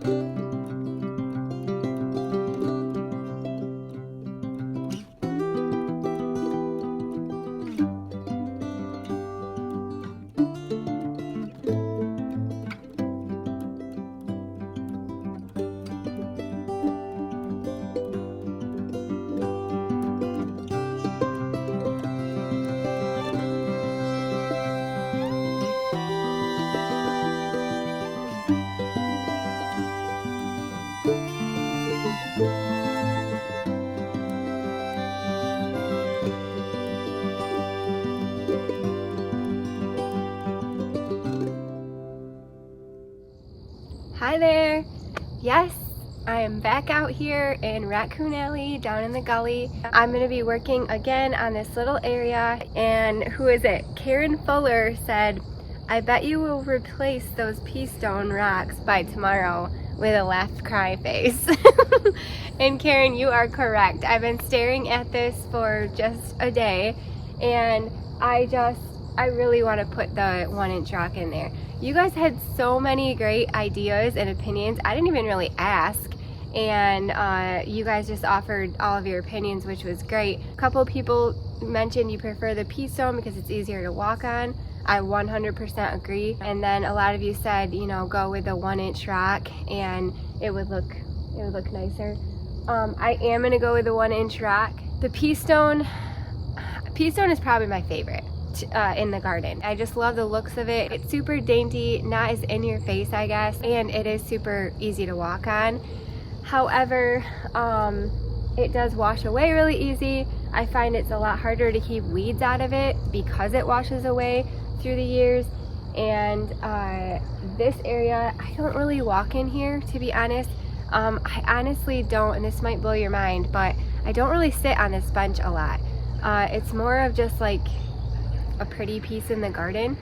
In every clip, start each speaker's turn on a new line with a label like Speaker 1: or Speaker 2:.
Speaker 1: Hi there! Yes, I am back out here in Raccoon Alley down in the gully. I'm going to be working again on this little area, and who is it? Karen Fuller said, I bet you will replace those pea stone rocks by tomorrow with a laugh cry face. And Karen, you are correct. I've been staring at this for just a day, and I really want to put the 1-inch rock in there. You guys had so many great ideas and opinions. I didn't even really ask, and you guys just offered all of your opinions, which was great. A couple people mentioned you prefer the pea stone because it's easier to walk on. I 100% agree. And then a lot of you said, you know, go with the 1-inch rock and it would look nicer. I am gonna go with the 1-inch rock. The pea stone is probably my favorite in the garden. I just love the looks of it. It's super dainty, not as in your face, I guess, and it is super easy to walk on. However, it does wash away really easy. I find it's a lot harder to keep weeds out of it because it washes away through the years. And this area, I don't really walk in here, to be honest. I honestly don't, and this might blow your mind, but I don't really sit on this bench a lot. It's more of just like a pretty piece in the garden,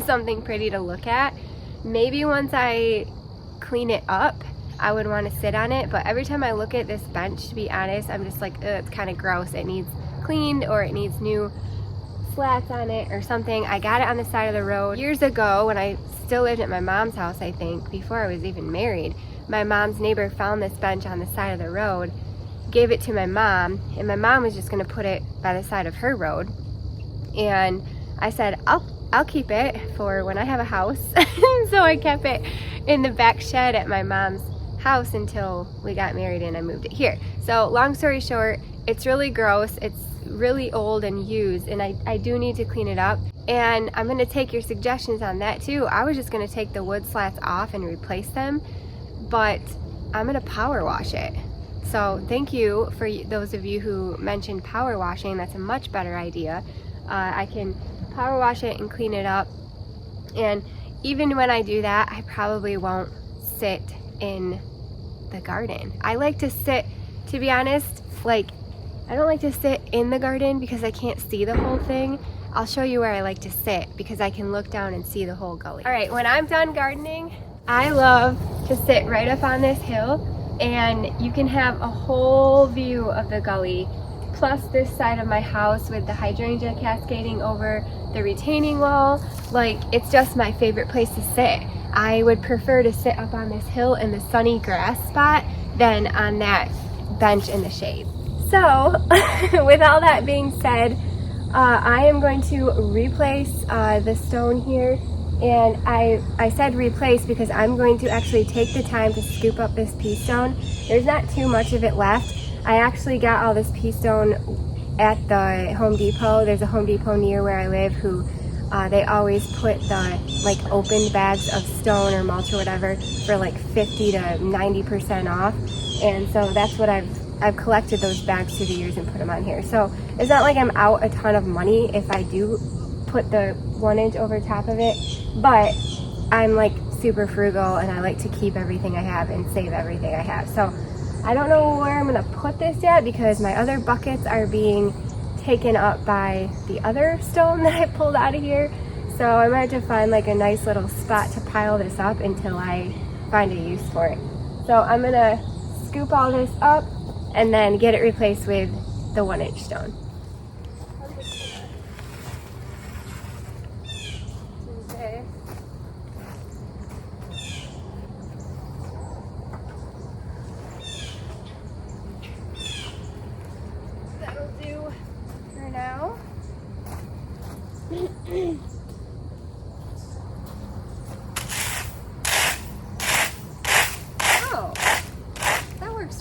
Speaker 1: something pretty to look at. Maybe once I clean it up, I would want to sit on it, but every time I look at this bench, to be honest, I'm just like, it's kind of gross. It needs cleaned, or it needs new slats on it or something. I got it on the side of the road years ago when I still lived at my mom's house, I think, before I was even married. My mom's neighbor found this bench on the side of the road, gave it to my mom, and my mom was just going to put it by the side of her road. And I said, I'll keep it for when I have a house. So I kept it in the back shed at my mom's house until we got married and I moved it here. So long story short, it's really gross. It's really old and used, and I do need to clean it up. And I'm going to take your suggestions on that too. I was just going to take the wood slats off and replace them, but I'm going to power wash it. So thank you for those of you who mentioned power washing. That's a much better idea. I can power wash it and clean it up, and even when I do that, I probably won't sit in the garden. I like to sit, to be honest, like, I don't like to sit in the garden because I can't see the whole thing. I'll show you where I like to sit because I can look down and see the whole gully. All right, when I'm done gardening, I love to sit right up on this hill, and you can have a whole view of the gully, plus this side of my house with the hydrangea cascading over the retaining wall. Like, it's just my favorite place to sit. I would prefer to sit up on this hill in the sunny grass spot than on that bench in the shade. So with all that being said, I am going to replace the stone here. And I said replace because I'm going to actually take the time to scoop up this pea stone. There's not too much of it left. I actually got all this pea stone at the Home Depot. There's a Home Depot near where I live who they always put the like open bags of stone or mulch or whatever for like 50 to 90% off. And so that's what I've collected those bags through the years and put them on here. So it's not like I'm out a ton of money if I do put the 1-inch over top of it, but I'm like super frugal and I like to keep everything I have and save everything I have. So I don't know where I'm gonna put this yet because my other buckets are being taken up by the other stone that I pulled out of here. So I might have to find like a nice little spot to pile this up until I find a use for it. So I'm gonna scoop all this up and then get it replaced with the 1-inch stone.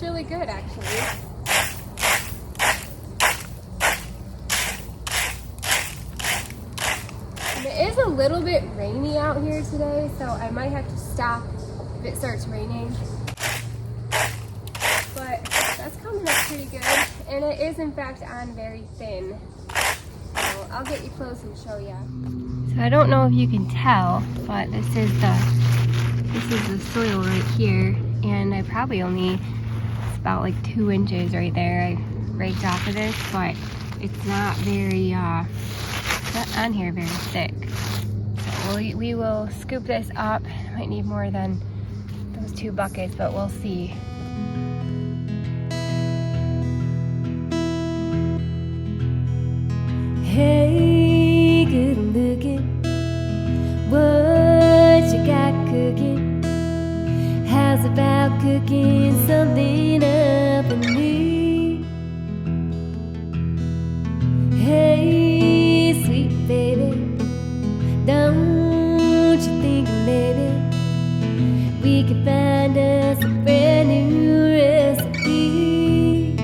Speaker 1: really good actually. And it is a little bit rainy out here today, so I might have to stop if it starts raining. But that's coming up pretty good, and it is in fact on very thin. So I'll get you close and show you. So I don't know if you can tell, but this is the soil right here, and I probably only, it's about like 2 inches right there. I raked off of this, but it's not very, not on here very thick. So we will scoop this up. Might need more than those 2 buckets, but we'll see.
Speaker 2: Hey, good looking, what you got cooking? How's about cooking something up for me? Hey, sweet baby, don't you think maybe we could find us a brand new recipe?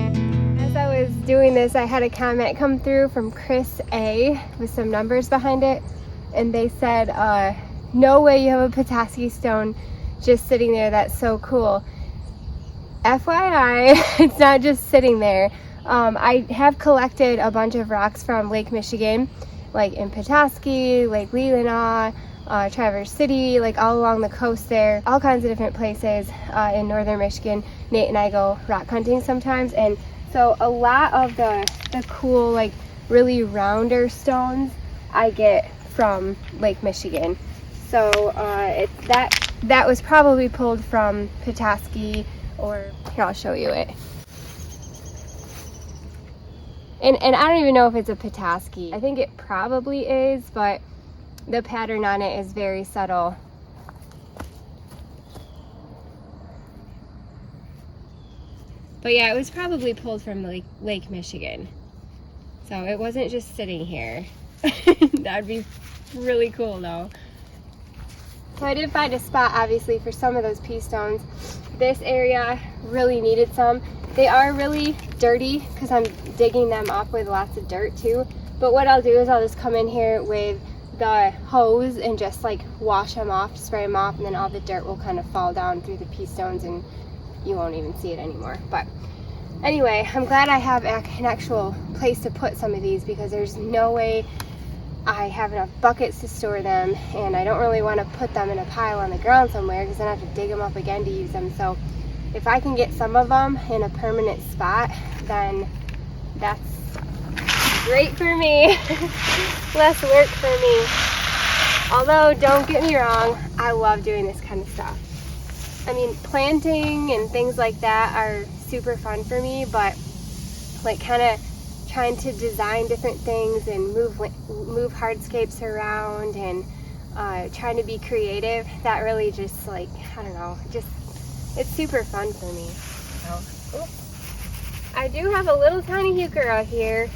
Speaker 1: As I was doing this, I had a comment come through from Chris A with some numbers behind it, and they said, no way you have a Petoskey stone just sitting there, that's so cool. FYI, it's not just sitting there. I have collected a bunch of rocks from Lake Michigan, like in Petoskey, Lake Leelanau, Traverse City, like all along the coast there, all kinds of different places in northern Michigan. Nate and I go rock hunting sometimes, and so a lot of the cool, like really rounder stones I get from Lake Michigan. So that was probably pulled from Petoskey, or here, I'll show you it. And I don't even know if it's a Petoskey. I think it probably is, but the pattern on it is very subtle. But yeah, it was probably pulled from Lake Michigan. So it wasn't just sitting here. That'd be really cool though. So I did find a spot obviously for some of those pea stones. This area really needed some. They are really dirty because I'm digging them up with lots of dirt too. But what I'll do is I'll just come in here with the hose and just like wash them off, spray them off, and then all the dirt will kind of fall down through the pea stones and you won't even see it anymore. But anyway, I'm glad I have an actual place to put some of these, because there's no way I have enough buckets to store them, and I don't really want to put them in a pile on the ground somewhere because then I have to dig them up again to use them. So if I can get some of them in a permanent spot, then that's great for me. Less work for me. Although, don't get me wrong, I love doing this kind of stuff. I mean, planting and things like that are super fun for me, but like kind of trying to design different things and move hardscapes around and trying to be creative, that really just, like, I don't know, just, it's super fun for me. So, I do have a little tiny heuchera here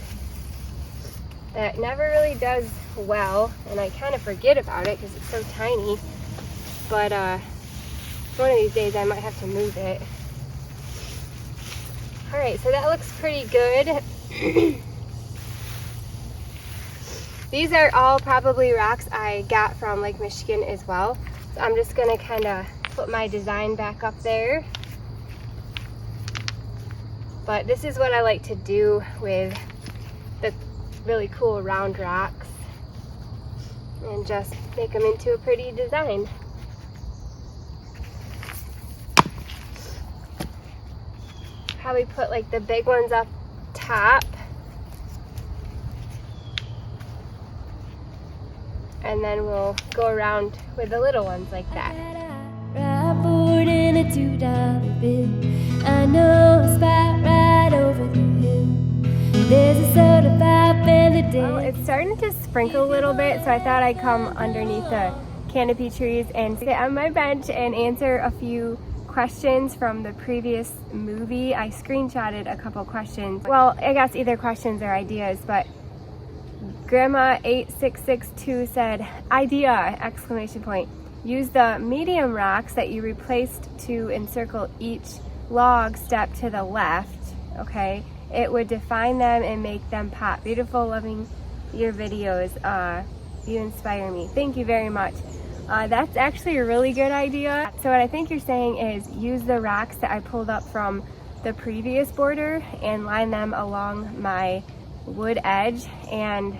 Speaker 1: that never really does well, and I kind of forget about it because it's so tiny, but one of these days I might have to move it. Alright, so that looks pretty good. These are all probably rocks I got from Lake Michigan as well. So I'm just going to kind of put my design back up there. But this is what I like to do with the really cool round rocks, and just make them into a pretty design. Probably put like the big ones up top, and then we'll go around with the little ones like that.
Speaker 2: Ride forward in a $2 bill. I know a spot right over the hill. There's a soda pop and a
Speaker 1: Well, it's starting to sprinkle a little bit, so I thought I'd come underneath the canopy trees and sit on my bench and answer a few questions from the previous movie. I screenshotted a couple questions. Well, I guess either questions or ideas, but Grandma 8662 said, idea! Exclamation point. Use the medium rocks that you replaced to encircle each log step to the left, okay, it would define them and make them pop. Beautiful, loving your videos. You inspire me. Thank you very much. That's actually a really good idea. So what I think you're saying is use the rocks that I pulled up from the previous border and line them along my wood edge, and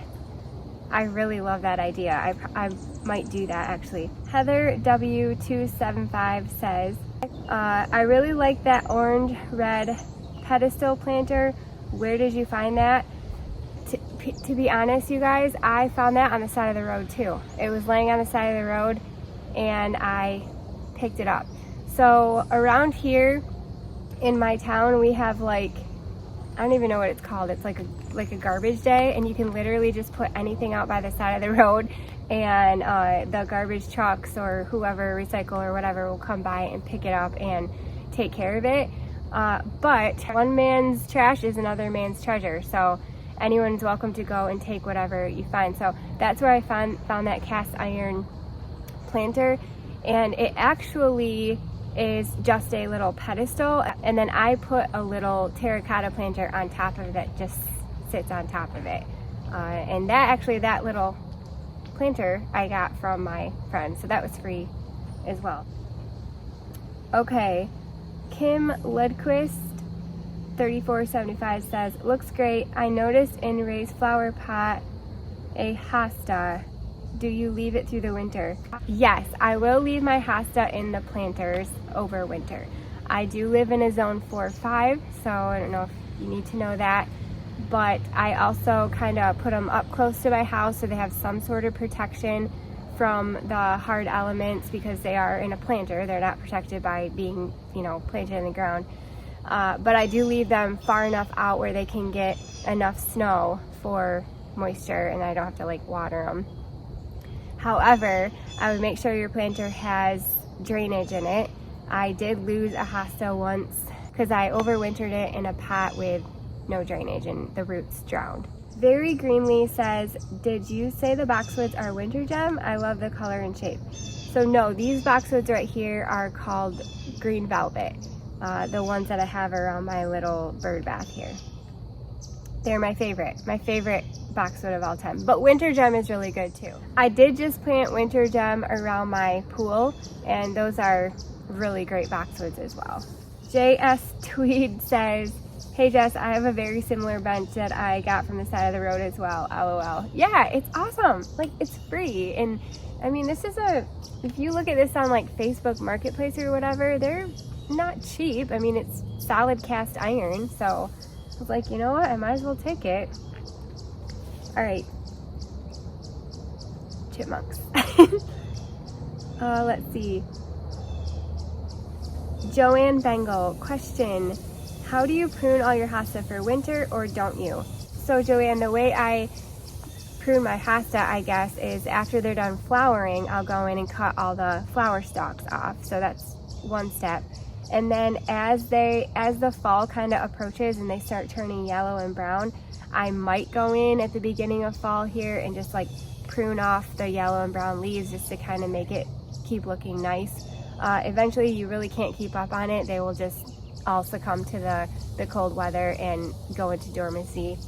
Speaker 1: I really love that idea. I might do that actually. Heather W275 says, I really like that orange red pedestal planter. Where did you find that? To be honest, you guys, I found that on the side of the road too. It was laying on the side of the road and I picked it up. So around here in my town, we have like, I don't even know what it's called. It's like a garbage day, and you can literally just put anything out by the side of the road, and the garbage trucks or whoever, recycle or whatever, will come by and pick it up and take care of it. But one man's trash is another man's treasure. So anyone's welcome to go and take whatever you find. So that's where I found that cast iron planter, and it actually is just a little pedestal, and then I put a little terracotta planter on top of it, just sits on top of it. And that little planter I got from my friend, so that was free as well. Okay, Kim Ledquist 3475 says, looks great. I noticed in Ray's flower pot a hosta. Do you leave it through the winter? Yes, I will leave my hosta in the planters over winter. I do live in a zone 4-5, so I don't know if you need to know that, but I also kind of put them up close to my house so they have some sort of protection from the hard elements, because they are in a planter. They're not protected by being, planted in the ground. But I do leave them far enough out where they can get enough snow for moisture, and I don't have to water them. However, I would make sure your planter has drainage in it. I did lose a hosta once because I overwintered it in a pot with no drainage and the roots drowned. Very Greenly says, did you say the boxwoods are winter gem? I love the color and shape. So no, these boxwoods right here are called green velvet. The ones that I have around my little bird bath here. They're my favorite boxwood of all time. But winter gem is really good too. I did just plant winter gem around my pool, and those are really great boxwoods as well. JS Tweed says, hey Jess, I have a very similar bench that I got from the side of the road as well, LOL. Yeah, it's awesome. It's free. And I mean, this is if you look at this on Facebook Marketplace or whatever, they're not cheap. I mean, it's solid cast iron, so I was like, you know what, I might as well take it. All right, chipmunks. Let's see. Joanne Bengal, question, how do you prune all your hosta for winter, or don't you? So Joanne, the way I prune my hosta, I guess, is after they're done flowering, I'll go in and cut all the flower stalks off. So that's one step. And then as the fall kind of approaches and they start turning yellow and brown, I might go in at the beginning of fall here and just prune off the yellow and brown leaves just to kind of make it keep looking nice. Eventually you really can't keep up on it. They will just all succumb to the cold weather and go into dormancy.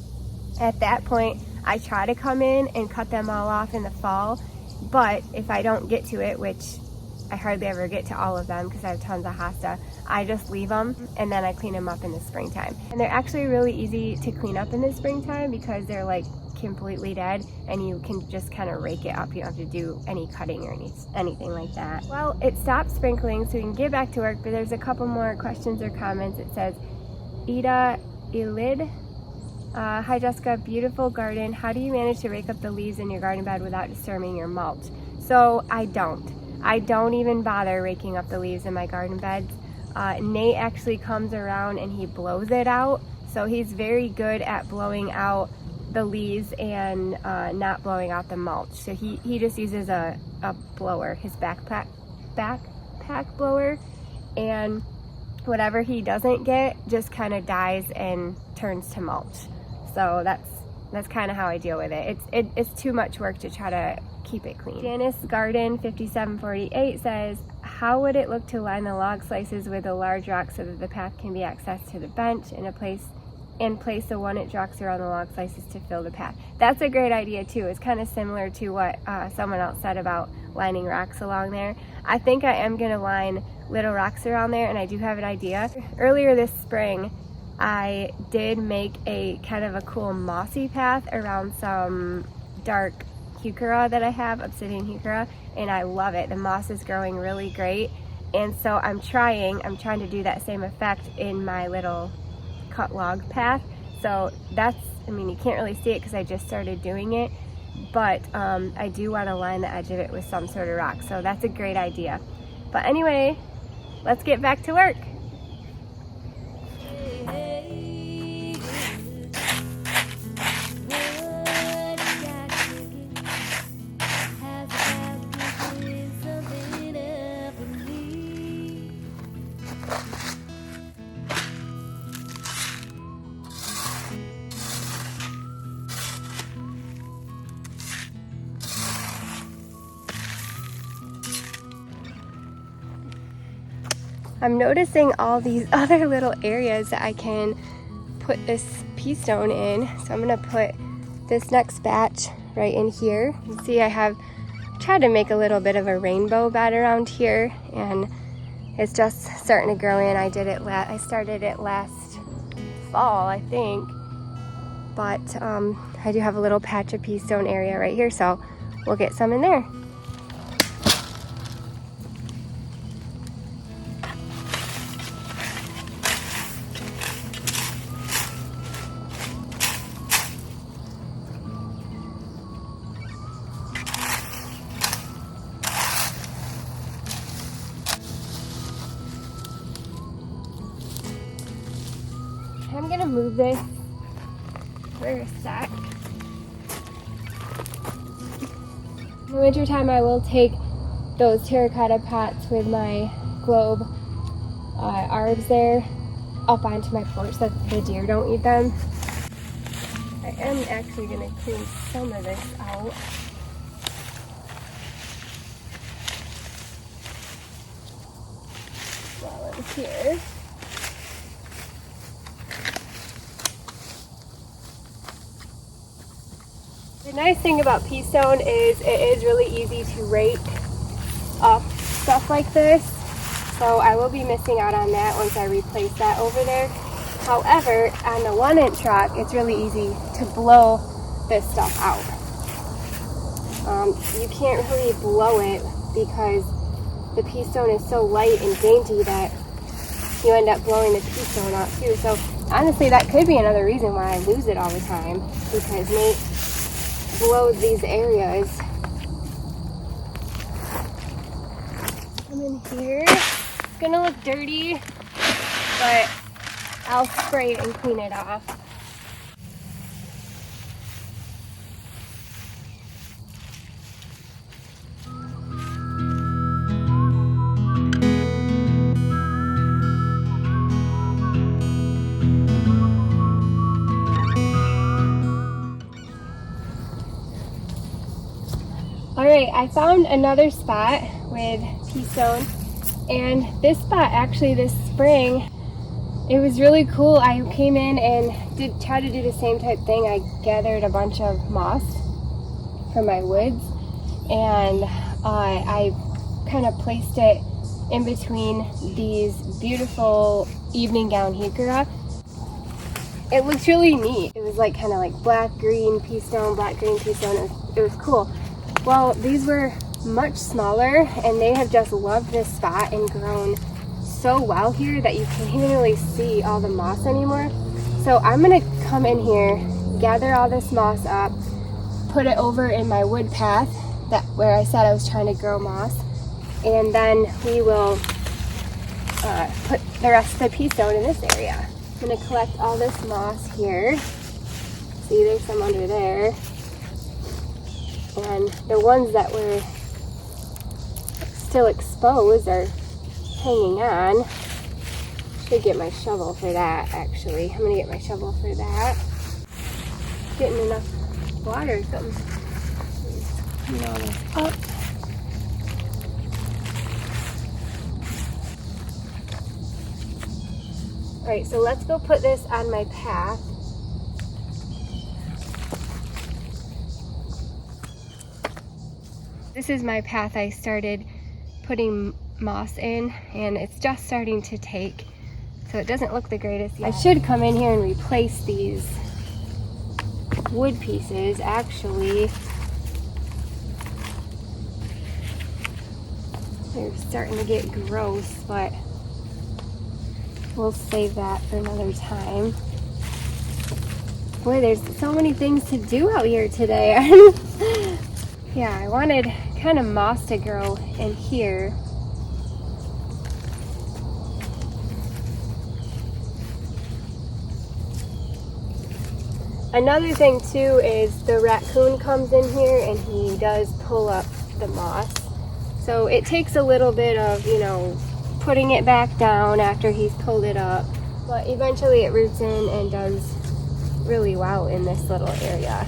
Speaker 1: At that point, I try to come in and cut them all off in the fall, but if I don't get to it, which I hardly ever get to all of them because I have tons of hosta, I just leave them and then I clean them up in the springtime. And they're actually really easy to clean up in the springtime because they're completely dead and you can just kind of rake it up. You don't have to do any cutting or anything like that. Well, it stopped sprinkling so we can get back to work, but there's a couple more questions or comments. It says, Ida Elid, hi Jessica, beautiful garden. How do you manage to rake up the leaves in your garden bed without disturbing your mulch? So I don't even bother raking up the leaves in my garden beds. Nate actually comes around and he blows it out. So he's very good at blowing out the leaves and not blowing out the mulch. So he just uses a blower, his backpack blower, and whatever he doesn't get just kind of dies and turns to mulch. So that's kind of how I deal with it. It's too much work to try to keep it clean. Janice Garden 5748 says, how would it look to line the log slices with a large rock so that the path can be accessed to the bench and place the 1-inch rocks around the log slices to fill the path. That's a great idea too. It's kind of similar to what someone else said about lining rocks along there. I think I am going to line little rocks around there, and I do have an idea. Earlier this spring, I did make a kind of a cool mossy path around some dark heuchera that I have, obsidian heuchera, and I love it. The moss is growing really great, and so I'm trying to do that same effect in my little cut log path. So that's, I mean, you can't really see it because I just started doing it, but I do want to line the edge of it with some sort of rock. So that's a great idea. But anyway, let's get back to work. I'm noticing all these other little areas that I can put this pea stone in. So I'm gonna put this next batch right in here. You see I have tried to make a little bit of a rainbow bed around here, and it's just starting to grow in. I started it last fall, I think. But I do have a little patch of pea stone area right here, so we'll get some in there. I'm gonna move this for a sec. In the wintertime, I will take those terracotta pots with my globe arbs there up onto my porch so that the deer don't eat them. I am actually gonna clean some of this out. While I'm here. The nice thing about pea stone is it is really easy to rake up stuff like this, so I will be missing out on that once I replace that over there. However, on the 1-inch rock, it's really easy to blow this stuff out. You can't really blow it because the pea stone is so light and dainty that you end up blowing the pea stone out too. So honestly, that could be another reason why I lose it all the time, because Nate blows these areas. Come in here. It's gonna look dirty, but I'll spray it and clean it off. Alright, I found another spot with pea stone, and this spot actually this spring, it was really cool. I came in and tried to do the same type thing. I gathered a bunch of moss from my woods, and I kind of placed it in between these beautiful evening gown heuchera. It looks really neat. It was like kind of like black green pea stone, black green pea stone. It was cool. Well, these were much smaller, and they have just loved this spot and grown so well here that you can't even really see all the moss anymore. So I'm gonna come in here, gather all this moss up, put it over in my wood path where I said I was trying to grow moss, and then we will put the rest of the pea stone in this area. I'm gonna collect all this moss here. See, there's some under there. And the ones that were still exposed are hanging on. Should get my shovel for that, actually. I'm gonna get my shovel for that. Getting enough water or something. Clean all this up. Alright, so let's go put this on my path. This is my path I started putting moss in, and it's just starting to take, so it doesn't look the greatest yet. I should come in here and replace these wood pieces, actually. They're starting to get gross, but we'll save that for another time. Boy, there's so many things to do out here today. Yeah, I wanted kind of moss to grow in here. Another thing too is the raccoon comes in here and he does pull up the moss. So it takes a little bit of, you know, putting it back down after he's pulled it up. But eventually it roots in and does really well in this little area.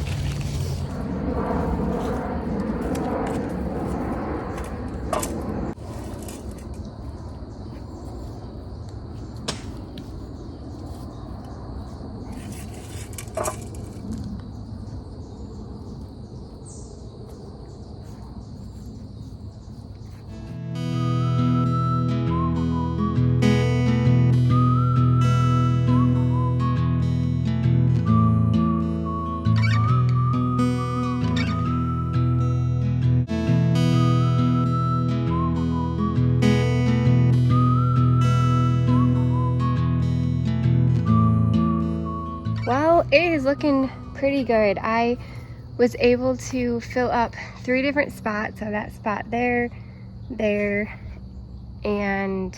Speaker 1: Well, it is looking pretty good. I was able to fill up 3 different spots. So that spot there, there, and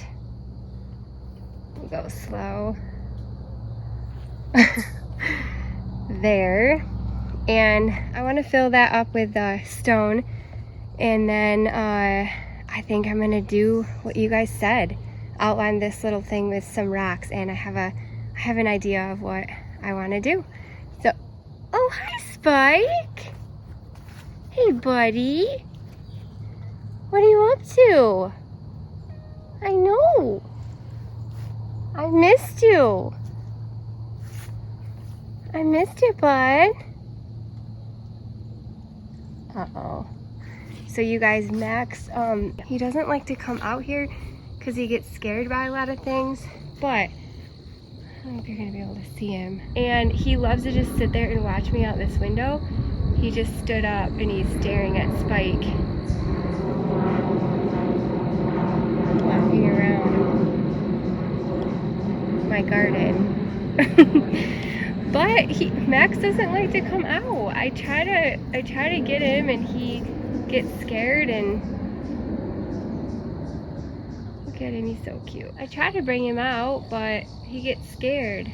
Speaker 1: we'll go slow. There. And I want to fill that up with stone. And then I think I'm gonna do what you guys said. Outline this little thing with some rocks, and I have an idea of what I want to do. So, oh, hi Spike. Hey buddy. What are you up to? I know. I missed you. I missed you, bud. Uh-oh. So you guys, Max, he doesn't like to come out here because he gets scared by a lot of things, but I don't know if you're gonna be able to see him. And he loves to just sit there and watch me out this window. He just stood up and he's staring at Spike, walking around my garden. But Max doesn't like to come out. I try to get him and he gets scared, and look at him, he's so cute. I try to bring him out, but he gets scared.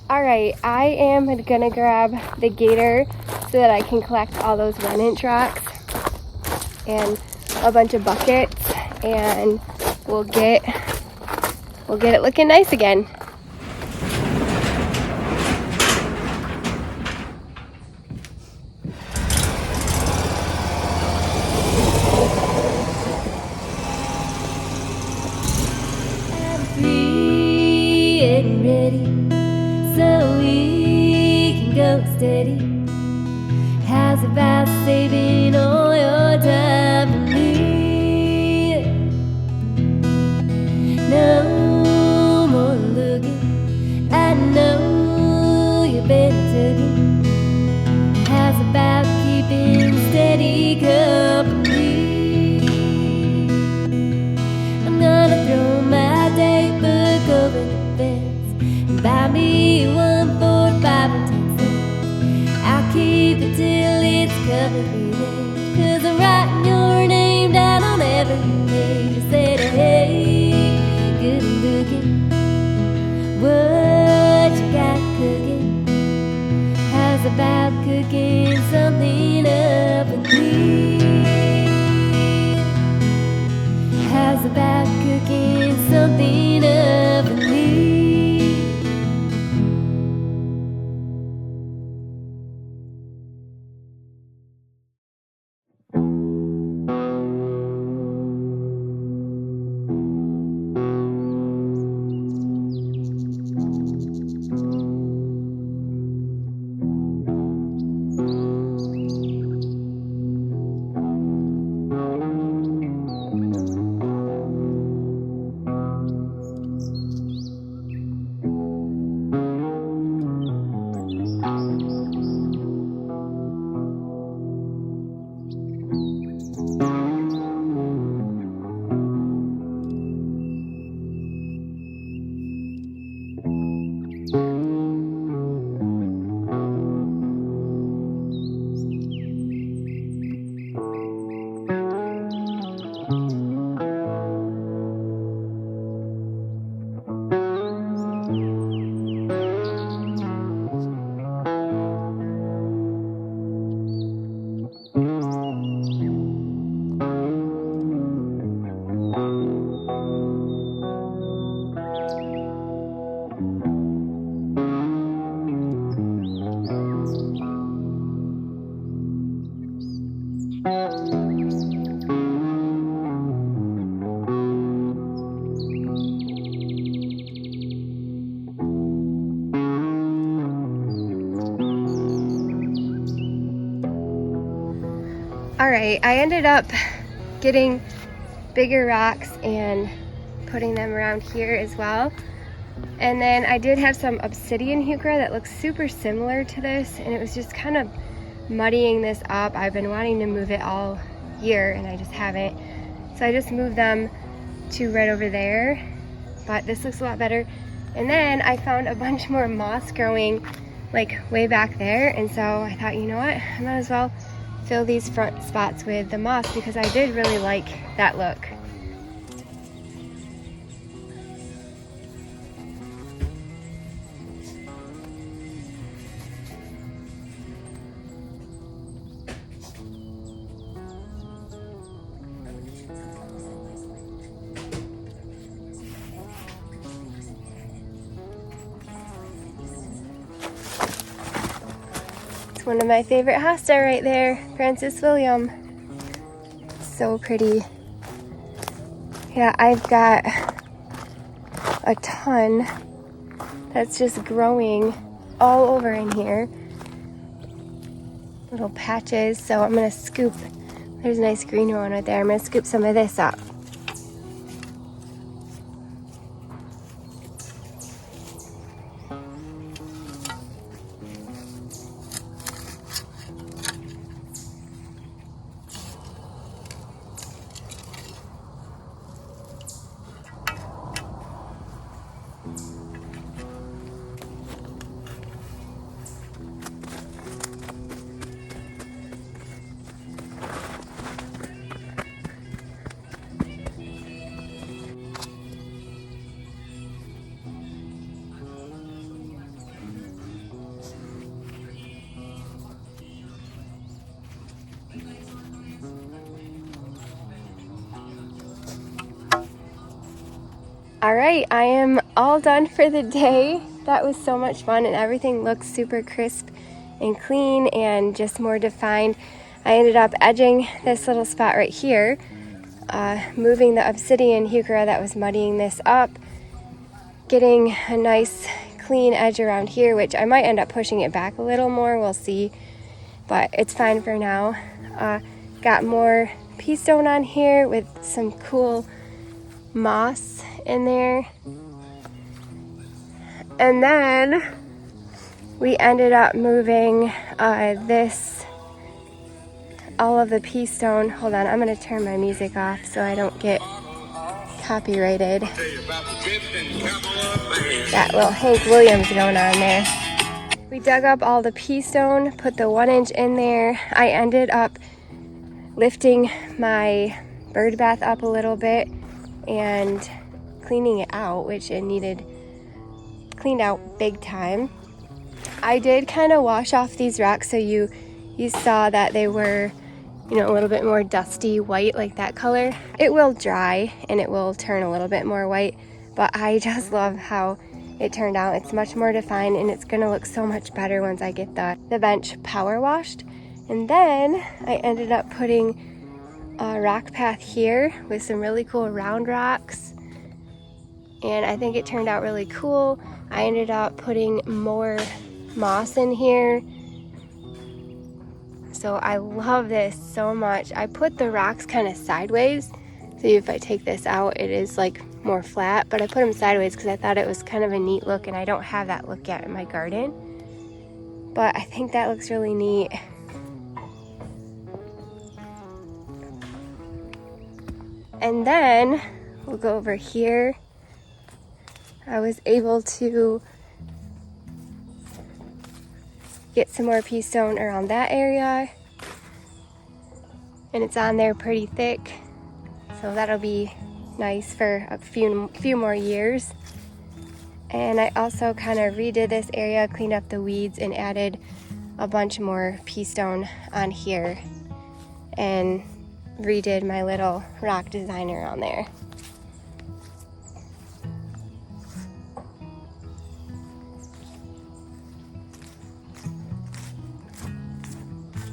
Speaker 1: All right, I am gonna grab the gator so that I can collect all those 1-inch rocks and a bunch of buckets, and we'll get it looking nice again.
Speaker 2: Getting ready so we can go steady. How's about saving all your time for me? No more looking, I know you've been tugging. How's about keeping steady company? I'm gonna throw my date book over the fence and buy me 1 for 5 or 10 cents. I'll keep it till it's covered with age, 'cause I'm writing your name down on every page. I said, hey, good looking, what you got cooking? How's about cooking something up with me? How's about cooking something up with me?
Speaker 1: right, I ended up getting bigger rocks and putting them around here as well. And then I did have some obsidian heuchera that looks super similar to this, and it was just kind of muddying this up. I've been wanting to move it all year and I just haven't. So I just moved them to right over there, but this looks a lot better. And then I found a bunch more moss growing like way back there, and so I thought, you know what, I might as well fill these front spots with the moss because I did really like that look. One of my favorite hosta right there, Francis William. So pretty. Yeah, I've got a ton that's just growing all over in here. Little patches, so I'm gonna scoop, there's a nice green one right there. I'm gonna scoop some of this up. All right, I am all done for the day. That was so much fun and everything looks super crisp and clean and just more defined. I ended up edging this little spot right here, moving the obsidian heuchera that was muddying this up, getting a nice clean edge around here, which I might end up pushing it back a little more, we'll see, but it's fine for now. Got more pea stone on here with some cool moss in there. And then we ended up moving all of the pea stone. Hold on, I'm gonna turn my music off so I don't get copyrighted. That little Hank Williams going on there. We dug up all the pea stone, put the 1 inch in there. I ended up lifting my bird bath up a little bit and cleaning it out, which it needed cleaned out big time. I did kind of wash off these rocks so you saw that they were, you know, a little bit more dusty white, like that color. It will dry and it will turn a little bit more white, but I just love how it turned out. It's much more defined and it's gonna look so much better once I get the bench power washed. And then I ended up putting a rock path here with some really cool round rocks, and I think it turned out really cool. I ended up putting more moss in here, so I love this so much. I put the rocks kind of sideways, so if I take this out it is like more flat, but I put them sideways because I thought it was kind of a neat look, and I don't have that look yet in my garden, but I think that looks really neat. And then we'll go over here. I was able to get some more pea stone around that area, and it's on there pretty thick, so that'll be nice for a few more years. And I also kind of redid this area, cleaned up the weeds, and added a bunch more pea stone on here, and redid my little rock design around there.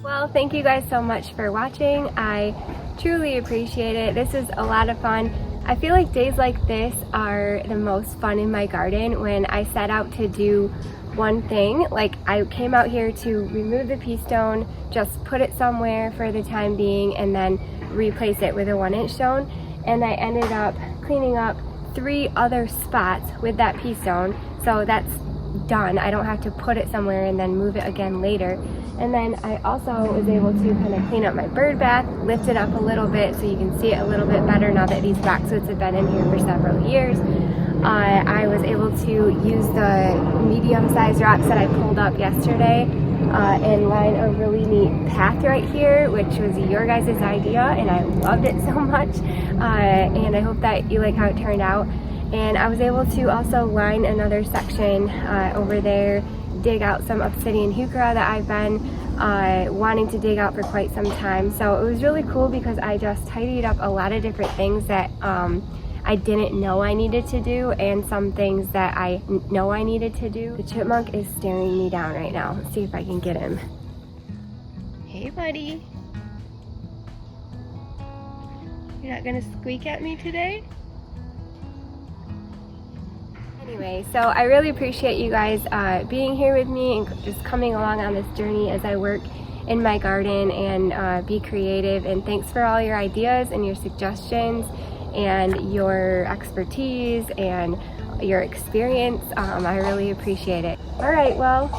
Speaker 1: Well, thank you guys so much for watching. I truly appreciate it. This is a lot of fun. I feel like days like this are the most fun in my garden when I set out to do one thing. Like, I came out here to remove the pea stone, just put it somewhere for the time being, and then replace it with a 1-inch stone. And I ended up cleaning up 3 other spots with that pea stone. So that's done. I don't have to put it somewhere and then move it again later. And then I also was able to kind of clean up my bird bath, lift it up a little bit so you can see it a little bit better now that these boxwoods have been in here for several years. I was able to use the medium-sized rocks that I pulled up yesterday and line a really neat path right here, which was your guys' idea, and I loved it so much. And I hope that you like how it turned out. And I was able to also line another section over there, dig out some obsidian heuchera that I've been wanting to dig out for quite some time. So it was really cool because I just tidied up a lot of different things that I didn't know I needed to do, and some things that I know I needed to do. The chipmunk is staring me down right now. Let's see if I can get him. Hey buddy. You're not gonna squeak at me today? Anyway, so I really appreciate you guys being here with me and just coming along on this journey as I work in my garden and be creative. And thanks for all your ideas and your suggestions and your expertise and your experience. I really appreciate it. All right, well,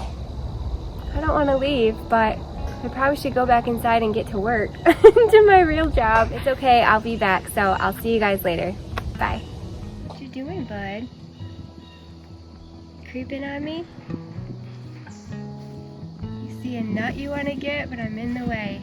Speaker 1: I don't want to leave, but I probably should go back inside and get to work, to my real job. It's okay, I'll be back, so I'll see you guys later. Bye. What you doing, bud? Creeping on me? You see a nut you want to get, but I'm in the way.